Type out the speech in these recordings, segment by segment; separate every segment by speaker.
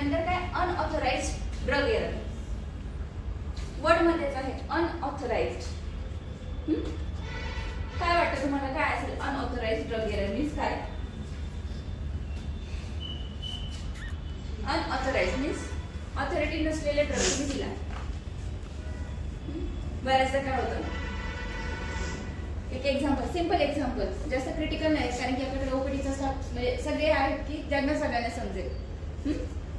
Speaker 1: नंतर काय unauthorised drug error, word मध्येच आहे अनऑथराइज्ड. काय वाटतं तुम्हाला काय असेल अनऑथराइज्ड ड्रग एरर मीन्स काय? अनऑथराइज्ड मीन्स ऑथॉरिटी नसलेले ड्रग तुम्ही दिला. बऱ्याचदा काय होतं, एक एक्झाम्पल, सिंपल एक्झाम्पल, जास्त क्रिटिकल नाही कारण की आपल्याकडे ओपीडीचा स्टाफ म्हणजे सगळे आहेत की ज्यांना सगळ्यांना समजेल.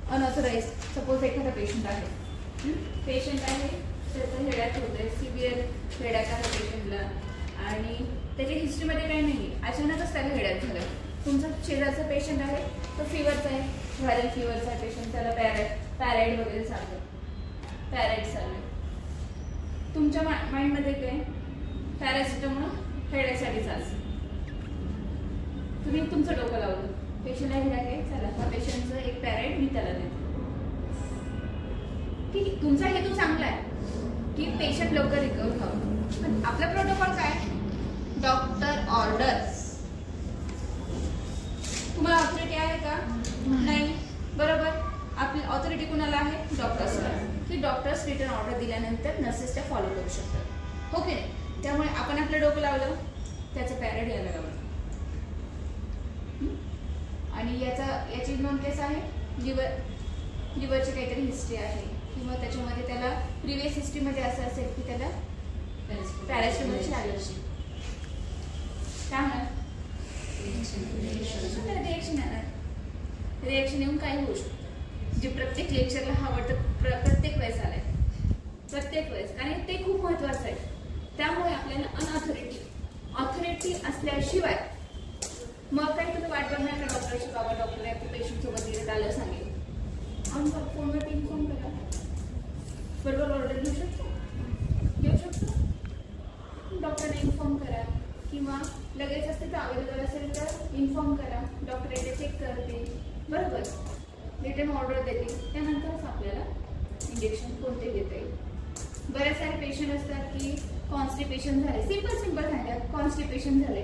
Speaker 1: अनऑथराइज सपोज एखादा पेशंट आहे, त्याचं हेडॅक होतंय, सिव्हिअर हेडॅक आहे पेशंटला आणि त्याच्या हिस्ट्रीमध्ये काही नाही, अचानकच त्याला हेडॅक झालं. तुमचा शेजारचा पेशंट आहे, तो फिवरचा आहे, व्हायरल फिवरचा पेशंट, त्याला पॅराइड वगैरे चालतं, पॅराइड चालू आहे. तुमच्या माइंडमध्ये काय पॅरासिटामॉल हेडॅकसाठी चालतं, तुम्ही तुमचं डोकं लावलं, पेशंटला हेडॅक आहे, चला हा पेशंटचं एक पॅराइड मी त्याला देते. ठीक आहे, तुमचा हेतू चांगला आहे की पेशंट लवकर रिकवर व्हावं, पण आपला प्रोटोकॉल काय? Doctor order. तुम्हाला ऑथॉरिटी आहे का? नाही. बरोबर, आपली ऑथॉरिटी कुणाला आहे? डॉक्टर्सला. की डॉक्टर्स रिटर्न ऑर्डर दिल्यानंतर नर्सेस त्या फॉलो करू शकतात, हो की नाही? त्यामुळे आपण आपलं डोकं लावलं, त्याचं पॅराइड यायला लावलं आणि याची नोंद केस आहे, लिव्हरची काहीतरी हिस्ट्री आहे किंवा त्याच्यामध्ये त्याला प्रिव्हियस हिस्ट्रीमध्ये असं असेल की त्याला पॅरासिटामॉलची ॲलर्जी. काय होणार? रिएक्शन येणार. रिएक्शन येऊन काय होऊ शकतं, जे प्रत्येक लेक्चरला आवडतं, प्रत्येक वेळेस आलंय, प्रत्येक वेळेस, कारण ते खूप महत्वाचं आहे. त्यामुळे आपल्याला ऑथॉरिटी असल्याशिवाय मग काही तुम्ही वाट बघणार का डॉक्टरची, बाबा डॉक्टर आहे पेशंट सोबत गेले आलं सांगेल, आमचा फोनवर इन्फॉर्म करा, बरोबर ऑर्डर घेऊ शकतो, डॉक्टरने इन्फॉर्म करा किंवा लगेच असते तर अवेलेबल असेल तर इन्फॉर्म करा, डॉक्टर येते चेक करते, बरोबर रिटर्न ऑर्डर देते, त्यानंतरच आपल्याला इंजेक्शन कोणते देता येईल. बरेच सारे पेशंट असतात की कॉन्स्टिपेशन झाले, सिंपल सांगा कॉन्स्टिपेशन झाले,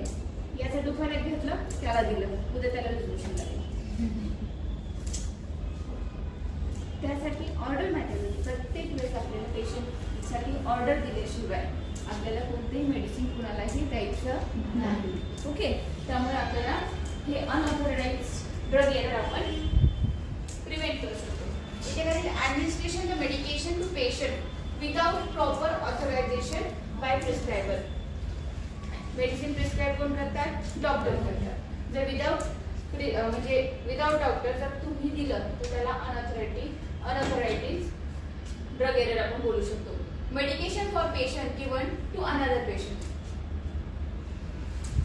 Speaker 1: याचं दुखाण्यात घेतलं त्याला दिलं, उद्या त्याला रिझोल्यूशन लागेल. त्यासाठी ऑर्डर मॅटर. प्रत्येक वेळेस आपल्याला पेशंटसाठी ऑर्डर दिल्याशिवाय आपल्याला कोणतेही मेडिसिन कुणालाही द्यायचं नाही, ओके? त्यामुळे आपल्याला हे अनऑथराइज्ड ड्रग एरर आपण प्रिव्हेंट करू शकतो. इथे administration the medication to patient without proper authorisation by prescriber. Medicine prescribe कोण करतात? डॉक्टर करतात. जर विदाउट डॉक्टर जर तुम्ही दिलं तर त्याला अनऑथराइज्ड ड्रग एरर आपण बोलू शकतो. Medication for patient given to another patient,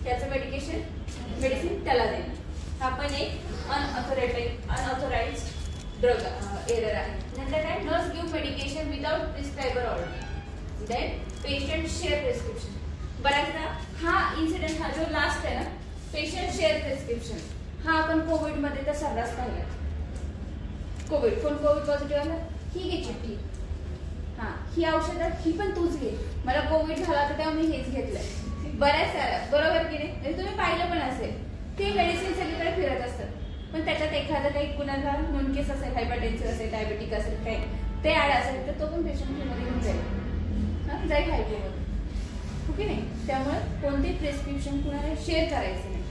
Speaker 1: त्याचं मेडिसिन त्याला देणं, हा पण एक अनऑथराइज्ड ड्रग एरर आहे. नंतर काय? Nurse give medication without prescriber order, then patient share prescription. बऱ्याचदा हा इन्सिडेंट, हा जो लास्ट आहे ना, पेशंट शेअर प्रिस्क्रिप्शन, हा आपण कोविडमध्ये तर सर्रास पाहिला. कोविड पॉझिटिव्ह आला, ही घे चिठ्ठी, हा ही औषधं ही पण तूच घे, मला कोविड झाला तर तेव्हा मी हेच घेतलंय. बऱ्याच साऱ्या, बरोबर की नाही? तुम्ही पाहिलं पण असेल, ते मेडिसिन सगळीकडे फिरत असतात, पण त्याच्यात एखादं काही कुणाला नोन असेल, हायपरटेन्सिव्ह असेल, डायबेटिक असेल, काही ते ऍड असेल तर तो पण पेशंटच्या मध्ये घेऊन जाईल हायपोमध्ये, ओके नाही? त्यामुळे कोणतेही प्रिस्क्रिप्शन कुणाला शेअर करायचं नाही.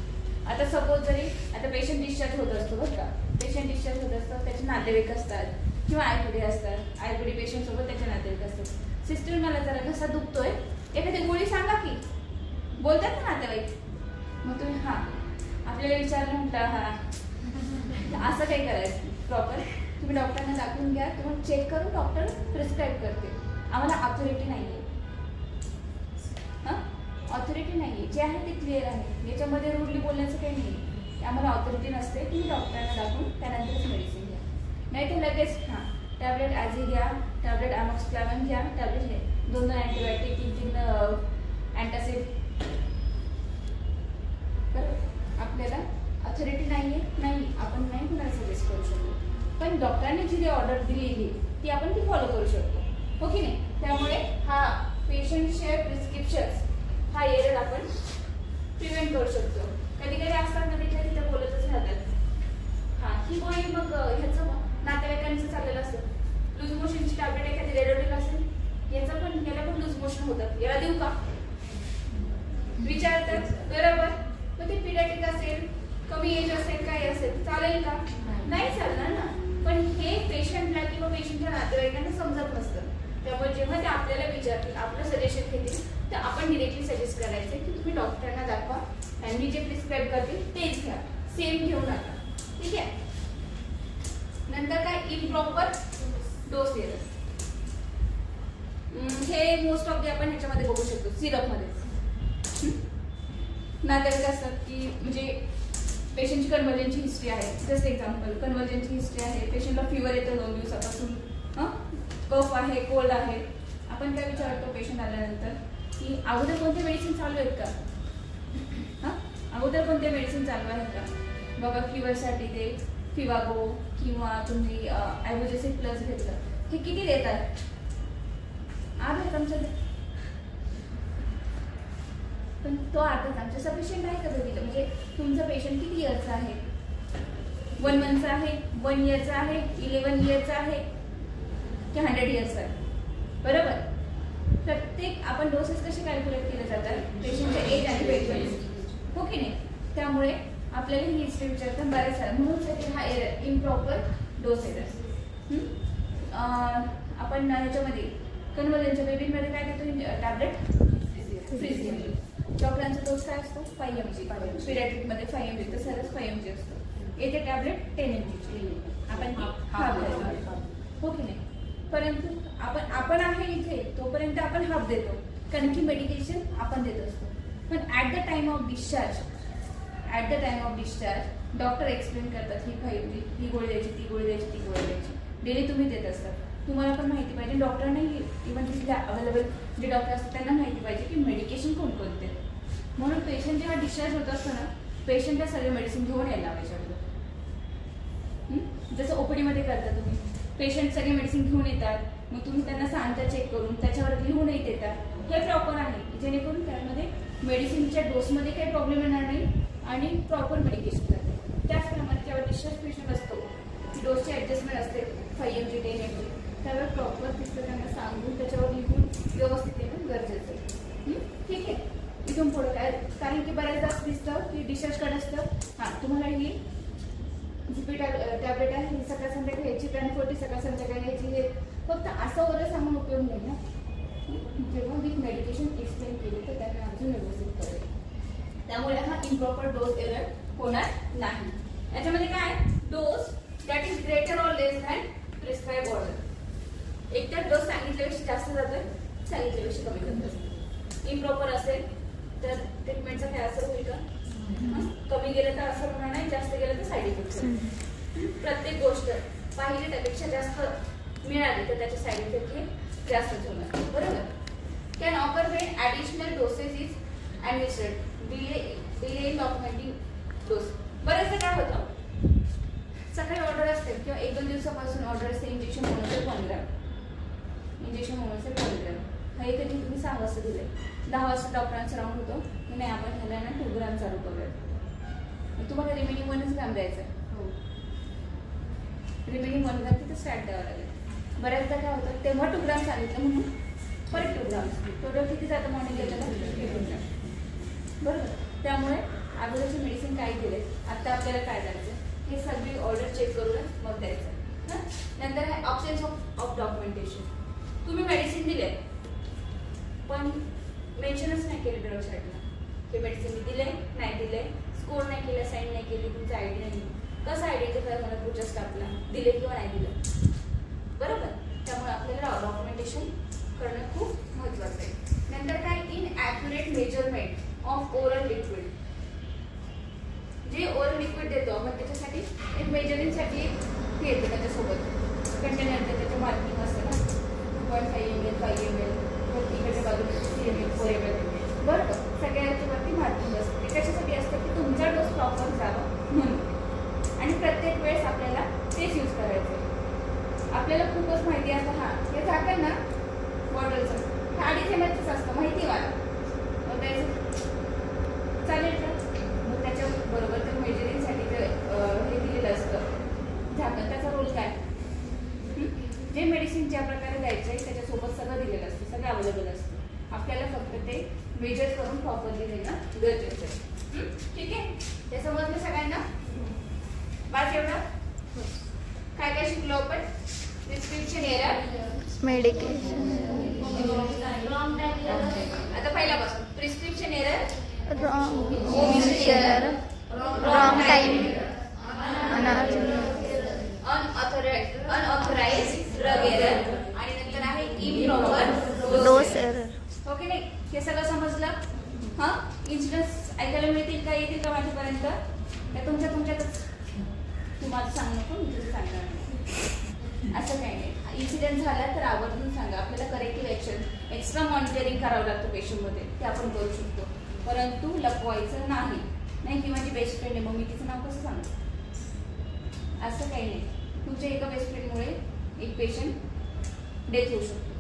Speaker 1: आता सपोज जरी आता पेशंट डिस्चार्ज होत असतो, बरं का, पेशंट डिस्चार्ज होत असतं, त्याचे नातेवाईक असतात किंवा आयपीडी असतात, आयपीडी पेशंट सोबत त्याचे नातेवाईक असतात. सिस्टर मला जरा घसा दुखतोय, एखादी गोळी सांगा की, बोलतात ना नातेवाईक, मग तुम्ही हा आपल्याला विचारलं म्हणता हा असं काही करायचं प्रॉपर. तुम्ही डॉक्टरांना दाखवून घ्या, तुम्हाला चेक करून डॉक्टर प्रिस्क्राईब करते. आम्हाला ऑथॉरिटी नाहीये, ऑथॉरिटी नाहीये, जे आहे ते क्लिअर आहे, याच्यामध्ये रूडली बोलण्याचं काही नाही. आम्हाला ऑथॉरिटी नसते, तुम्ही डॉक्टरांना दाखवून त्यानंतरच मेडिसिन घ्या, नाही तर लगेच टॅबलेट आजी घ्या, टॅबलेट अमॉक्सिक्लाव्हिन घ्या, टॅबलेट हे 2 अँटीबायोटिक, 3 अँटासिड. बरोबर, आपल्याला ऑथॉरिटी नाही, आपण नाही कुणाला सजेस्ट करू शकतो, पण डॉक्टरांनी जी ऑर्डर दिलेली ती आपण ती फॉलो करू शकतो, हो की नाही? त्यामुळे हा पेशंट शेअर प्रिस्क्रिप्शन हा एरर आपण प्रिव्हेंट करू शकतो. कधी कधी असतात ना, तिथे बोलतच राहतात, हा ही गोळी मग ह्याचं नातेवाईक टॅबलेट एखादी रेडोनिल असेल, याचा पण याला पण लूज मोशन होतात, याला देऊ का विचारतात, बरोबर. मग ते पिडियाट्रिक असेल, कमी एज असेल, काय असेल, चालेल का? नाही चालणार ना. पण हे पेशंटला किंवा पेशंटच्या नातेवाईकांना समजत नसतं. त्यामुळे जेव्हा ते आपल्याला विचारतील, आपलं सजेशन घेतील, तर आपण डिरेक्टली सजेस्ट करायचं की तुम्ही डॉक्टरांना दाखवा, त्यांनी जे प्रिस्क्राईब करतील तेच घ्या, सेम घेऊ नका. ठीक आहे. नंतर काय, इम्प्रॉपर डोस एरर. हे मोस्ट ऑफ दी आपण ह्याच्यामध्ये बघू शकतो, सिरपमध्ये. नातेवाईक असतात की म्हणजे पेशंटची कन्वर्जनची हिस्ट्री आहे, जस्ट एक्झाम्पल कन्वर्जनची हिस्ट्री आहे, पेशंटला फिवर येतो 2 दिवसापासून, कफ आहे, कोल्ड आहे. आपण काय विचारतो पेशंट आल्यानंतर की अगोदर कोणते मेडिसिन चालू आहेत का, अगोदर कोणते मेडिसिन चालू आहेत का? बाबा फिवरसाठी ते फिवागो किंवा तुम्ही ॲव्होजेसिक प्लस घेतलं, हे किती देतात? आहेत आमच्याकडे, पण तो आता आमच्या सफिशियंट आहे का बघितलं? म्हणजे तुमचा पेशंट किती इयरचा आहे? 1 मंथचा आहे, 1 इयरचा आहे, 11 इयरचा आहे की 100 इयर्सचा आहे? बरोबर. प्रत्येक आपण डोसेस कसे कॅल्क्युलेट केले जातात, पेशंटच्या एज आणि वेट वाईज, हो की नाही? त्यामुळे आपल्याला ही हिस्ट्री विचारतात बऱ्याच साऱ्या, म्हणून हा एरर, इम्प्रॉपर डोस एरर. आपण ह्याच्यामध्ये कन्वर्जनच्या बेबीमध्ये काय देतो टॅबलेट? फ्रीज घेतो. डॉक्टरांचा डोस काय असतो? 5 mg. पिडियाट्रिकमध्ये 5 mg, तर सरस 5 mg असतो. येथे टॅबलेट 10 mg. आपण हाफ देतो, हो की नाही? परंतु आपण आहे इथे तोपर्यंत आपण हाफ देतो, कारण की मेडिकेशन आपण देत असतो. पण at the time of discharge doctor explain करतात ही 5 mg, ही गोळी द्यायची, ती गोळी द्यायची, ती गोळी द्यायची. डेली तुम्ही देत असतात. तुम्हाला पण माहिती पाहिजे, डॉक्टरांनाही इव्हन तिथले अवेलेबल जे डॉक्टर असतात त्यांना माहिती पाहिजे की मेडिकेशन कोणकोणते. म्हणून पेशंट जेव्हा डिस्चार्ज होत असतो ना, पेशंटला सगळे मेडिसिन घेऊन यायला पाहिजे. जसं ओपीडीमध्ये करता तुम्ही, पेशंट सगळे मेडिसिन घेऊन येतात, मग तुम्ही त्यांना सांगता चेक करून त्याच्यावर लिहूनही देतात. हे प्रॉपर आहे जेणेकरून त्यामध्ये मेडिसिनच्या डोसमध्ये काही प्रॉब्लेम येणार नाही आणि प्रॉपर मेडिकेशन करते. त्याचप्रमाणे जेव्हा डिस्चार्ज पेशंट असतो, डोसची ॲडजस्टमेंट असते 5 mg, 10 mg, त्यावेळेस प्रॉपर तिथं त्यांना सांगून त्याच्यावर लिहून व्यवस्थित येणं गरजेचं आहे. ठीक आहे. इथून पुढे काय, कारण की बऱ्याचदा असं दिसतं की डिस्चार्ज करत असतं, तुम्हाला ही जीपी टॅबलेट आहे, ही सकाळ संध्याकाळी घ्यायची, ट्रान्सपोर्टी सकाळ संध्याकाळी घ्यायची. हे फक्त असं वगैरे सांगून उपयोग नाही ना. जेव्हा विथ मेडिकेशन एक्सप्लेन केले तर त्यांना अजून व्यवस्थित करेल. त्यामुळे हा इम्प्रॉपर डोस एरर होणार नाही. याच्यामध्ये काय, dose that is greater or less than prescribe order. एकदा डोस सांगितल्यापेक्षा जास्त जातोय, सांगितल्यापेक्षा कमी जातोय. इम्प्रॉपर असेल तर ट्रीटमेंटचा काय असर होईल का? कमी गेलं तर असर होणार नाही, जास्त गेलं तर साईड इफेक्ट. प्रत्येक गोष्ट पाहिजे त्यापेक्षा जास्त मिळाली तर त्याचे साईड इफेक्ट हे जास्तच होणार. बरोबर. Can occur when additional doses is administered. Delay in documenting dose. बरेचदा काय होतं, सकाळी ऑर्डर असते किंवा 1-2 दिवसापासून ऑर्डर असते, इंजेक्शन मोनोसेल 1 ग्रॅम, इंजेक्शन मोनोसेल 1 ग्रॅम. हा एक कधी तुम्ही 6 वाजता दिले, 10 वाजता डॉक्टरांचा राऊंड होतो की नाही आपण ह्याला ना 2 ग्रॅम चालू करूया. तुम्हाला रिमेनिंग 1 ग्रॅम द्यायचं. हो, रिमेनिंग 1 ग्रॅम तिथे स्टार्ट द्यावं लागेल. बऱ्याचदा काय होतं, तेव्हा 2 ग्रॅम सांगितलं म्हणून परत 2 ग्रॅम. टोटल किती जातं मॉर्निंग त्याला? 2 ग्रॅम. बरोबर. त्यामुळे अगोदरचे मेडिसिन काय दिले, आता आपल्याला काय द्यायचं, हे सगळी ऑर्डर चेक करूनच मग द्यायचं. नंतर आहे ऑब्सेन्स ऑफ डॉक्युमेंटेशन. तुम्ही मेडिसिन दिले पण मेन्शनच नाही केले ड्रग चार्टला की मेडिसिन मी दिले नाही दिले, स्कोर नाही केलं, साईन नाही केली, तुमचा आयडी नाही. कसं आयडेंटिफाय होणार पुढच्या स्टाफला दिले किंवा नाही दिलं? बरोबर. त्यामुळे आपल्याला डॉक्युमेंटेशन करणं खूप महत्त्वाचं आहे. नंतर काय, इनॲक्युरेट मेजरमेंट ऑफ ओरल लिक्विड. जे ओरल लिक्विड देतो मग त्याच्यासाठी एक मेजरिंगसाठी हे येते त्याच्यासोबत कंटेनर, त्याच्या मार्किंग असतं ना, 2.5 ml, 5 ml, इकडच्या बाजूला 3 ml, 4 ml. बरोबर. सगळ्याच्या वरती मार्किंग असते. ते कशासाठी असतं की तुमचा डोस प्रॉपर जावं म्हणून. आणि प्रत्येक वेळेस आपल्याला तेच यूज करायचं. आपल्याला खूपच माहिती असतं, हां हे झाकण ना बॉटलचं 2.5 mlच असतं, माहिती मला, मग त्याचं चालेल का? मग त्याच्याबरोबर ते मेजरिंगसाठी हे दिलेलं असतं झाकण, त्याचा रोल काय, जे मेडिसिन ज्या प्रकारे द्यायचं आहे त्याच्यासोबत सगळं दिलेलं असतं, सगळं अवेलेबल असतं. आपल्याला फक्त ते मेजर करून प्रॉपरली देणं गरजेचं आहे. ठीक आहे, हे समजलं सगळ्यांना? बस एवढं? काय काय शिकलो आपण? प्रिस्क्रिप्शन एरर,
Speaker 2: मेडिकेशन,
Speaker 1: आता पहिल्यापासून prescription error,
Speaker 2: wrong time,
Speaker 1: unauthorised drug error आणि नंतर आहे इम्प्रॉपर
Speaker 2: डोस एरर.
Speaker 1: ओके नाही, हे सगळं समजलं? हां, इन्सिडन्स ऐकायला मिळतील का, येतील का माझ्यापर्यंत? त्या तुमच्यातच तुम्हाला सांगू नको, मी तुझं सांगणार नाही, असं काही नाही. इन्सिडेंट झाला तर आवर्जून सांगा. आपल्याला करेक्टिव्ह ॲक्शन, एक्स्ट्रा मॉनिटरिंग करावं लागतं पेशंटमध्ये, ते आपण करू शकतो, परंतु लपवायचं नाही की माझी बेस्ट फ्रेंड आहे मग मी तिचं नाव कसं सांगू, असं काही नाही. तुमच्या एका बेस्ट फ्रेंडमुळे एक पेशंट डेथ होऊ शकतो,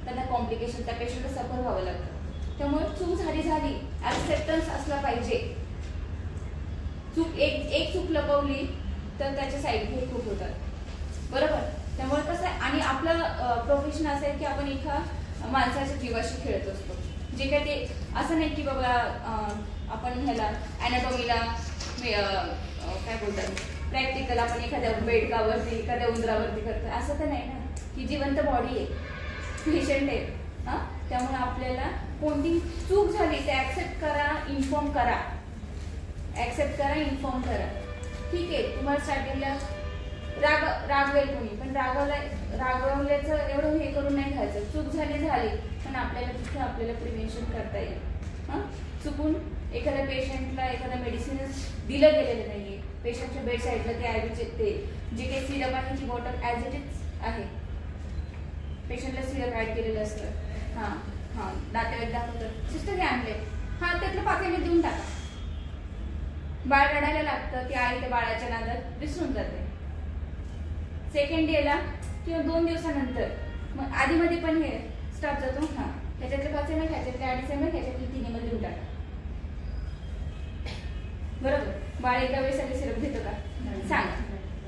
Speaker 1: त्यांना कॉम्प्लिकेशन, त्या पेशंटला सफर व्हावं लागतं. त्यामुळे चूक झाली, ॲक्सेप्टन्स असला पाहिजे. चूक एक चूक लपवली तर त्याचे साईड इफेक्ट खूप होतात, बरोबर? त्यामुळे कसं आहे, आणि आपलं प्रोफेशन असं आहे की आपण एका माणसाच्या जीवाशी खेळत असतो. जे काय ते असं नाही की बाबा आपण ह्याला ॲनाटॉमीला काय बोलतात, प्रॅक्टिकल आपण एखाद्या बेडकावरती एखाद्या उंदरावरती करतो, असं तर नाही ना. ही जिवंत बॉडी आहे, पेशंट आहे. हां, त्यामुळे आपल्याला कोणती चूक झाली ते ॲक्सेप्ट करा, इन्फॉर्म करा. ठीक आहे, तुम्हाला स्टार्टिंगला रागवेल कोणी, पण रागवल्याचं एवढं हे करून नाही घ्यायचं. चूक झाली, पण आपल्याला तिथे आपल्याला प्रिव्हेन्शन करता येईल. हां, चुकून एखाद्या पेशंटला एखादा मेडिसिनच दिलं गेलेलं नाहीये, पेशंटच्या बेड साईडला ते आयव्हीचे ते जे काही सिरप आहे ती बॉटल ॲज इट इज आहे, पेशंटला सिरप ॲड केलेलं असतं. हां, नातेवाईक दाखवतात, सिस्टर हे आणले, हां त्यातलं 5 ml देऊन टाका. बाळ रडायला लागतं, ती आई त्या बाळाच्या नादात विसरून जाते. सेकंड डेला किंवा 2 दिवसानंतर मग आधीमध्ये पण हे स्टॉप जातो. हां, ह्याच्यातले 5 ml, ह्याच्यातले 2.5 ml, ह्याच्यातले 3 ml देऊन टाका. बरोबर? बाळ एका वेळेस सगळे सिरप घेतं का? सांगा,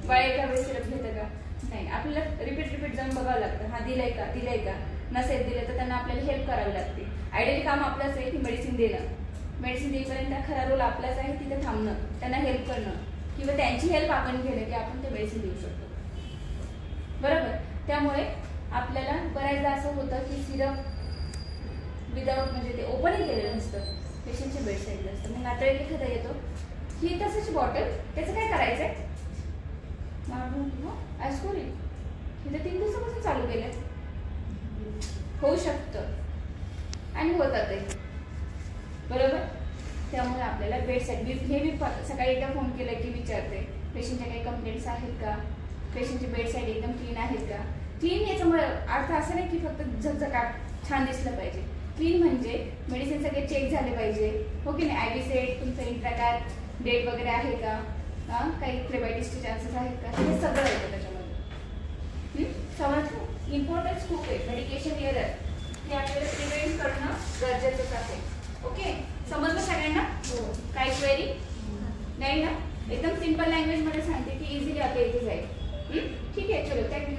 Speaker 1: बाळ एका वेळेस सिरप घेतं का? नाही. आपल्याला रिपीट जाऊन बघावं लागतं. हा दिलंय का नसेल दिलं तर त्यांना आपल्याला हेल्प करावी लागते. आयडियली काम आपलंच आहे की मेडिसिन देणं, मेडिसिन देईपर्यंत खरा रोल आपलाच आहे तिथे थांबणं, त्यांना हेल्प करणं किंवा त्यांची हेल्प आपण केलं की आपण ते मेडिसिन देऊ शकतो, बरोबर? त्यामुळे आपल्याला बऱ्याचदा असं होतं की सिरप विदाउट म्हणजे ते ओपनही केलेलं नसतं, पेशंटच्या बेड साईडला असतं. मग आता एखादा येतो ही तसंच बॉटल, त्याचं काय करायचंय ॲस्कोरी तिथे 3 दिवसापासून चालू केलंय, होऊ शकतं आणि होतातही, बरोबर? त्यामुळे आपल्याला बेड साईड हे मी सकाळी एकदा फोन केला की विचारते पेशंटच्या काही कंप्लेंट्स आहेत का, पेशंटचे बेड साईड एकदम क्लीन आहेत का. क्लीन याचा अर्थ असं नाही की फक्त झकझकाट छान दिसलं पाहिजे. क्लीन म्हणजे मेडिसिन सगळे चेक झाले पाहिजे, हो की नाही? आयव्ही सेट, तुमचं इंट्राकॅर डेट वगैरे आहे का, काही फ्लेबायटिसचे चान्सेस आहेत का, हे सगळं येतं त्याच्यामध्ये. समजलं? इम्पॉर्टन्स खूप आहे. मेडिकेशन एरर हे आपल्याला प्रिव्हेंट करणं गरजेचंच आहे. ओके, समजलं सगळ्यांना? काही क्वेरी नाही ना? एकदम सिंपल लँग्वेज मध्ये सांगते की इझिली आपल्या इथे जाईल. ठीक आहे, चलो थँक्यू.